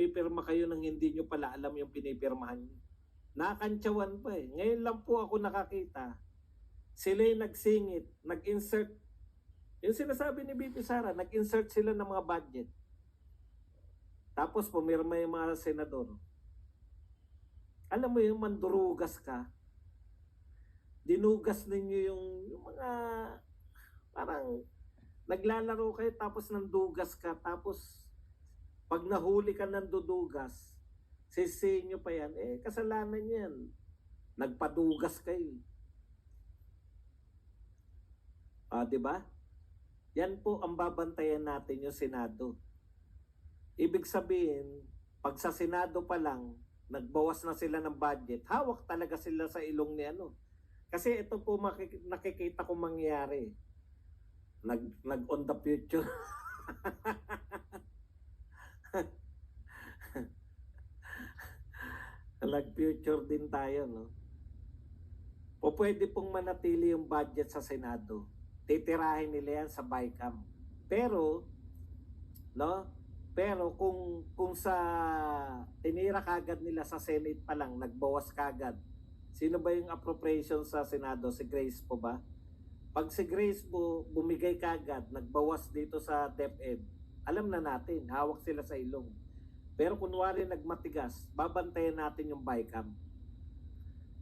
pumipirma kayo nang hindi nyo pala alam yung pinipirmahan nyo. Nakakantsawan pa eh. Ngayon lang po ako nakakita. Sila yung nagsingit, nag-insert. Yung sinasabi ni BP Sara, nag-insert sila ng mga budget. Tapos pumirma yung mga senador. Alam mo yung mandurugas ka, dinugas ninyo yung mga parang naglalaro kayo tapos nandugas ka, tapos pag nahuli ka ng dudugas, sisihin nyo pa yan, eh kasalanan yan. Nagpadugas kayo. Di ba? Yan po ang babantayan natin yung Senado. Ibig sabihin, pag sa Senado pa lang, nagbawas na sila ng budget, hawak talaga sila sa ilong ni ano. Kasi ito po nakikita ko mangyayari. Nag on the future. Nag-future din tayo, no? O pwede pong manatili yung budget sa Senado. Titirahin nila yan sa BICAM. Pero, no? Pero kung sa tinira kagad nila sa Senate pa lang, nagbawas kagad. Sino ba yung appropriation sa Senado? Si Grace po ba? Pag si Grace po bumigay kagad, nagbawas dito sa DepEd, alam na natin, hawak sila sa ilong. Pero kunwari nagmatigas, babantayan natin yung BICAM.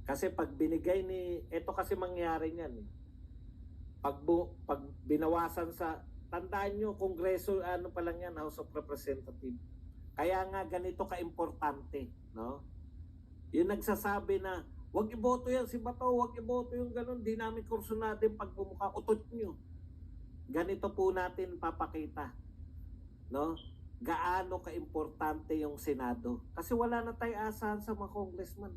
Kasi pag binigay ni, eto kasi mangyari niyan eh. Pag binawasan sa, tandaan nyo, Kongreso, ano pa lang yan, House of Representatives. Kaya nga ganito ka-importante, no? Yung nagsasabi na, wag iboto yan si Bato, wag iboto yung ganun, di namin kurso natin pag bumuka, utot nyo. Ganito po natin papakita, no? Gaano ka-importante yung Senado. Kasi wala na tayo asahan sa mga congressman.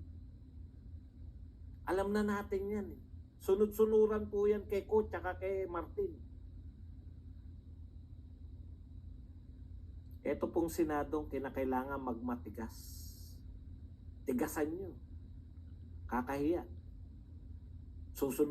Alam na natin yan eh. Sunod-sunuran po yan kay Ko tsaka kay Martin. Ito pong Senadong kinakailangan magmatigas. Tigasan nyo. Kakahiya. Susunod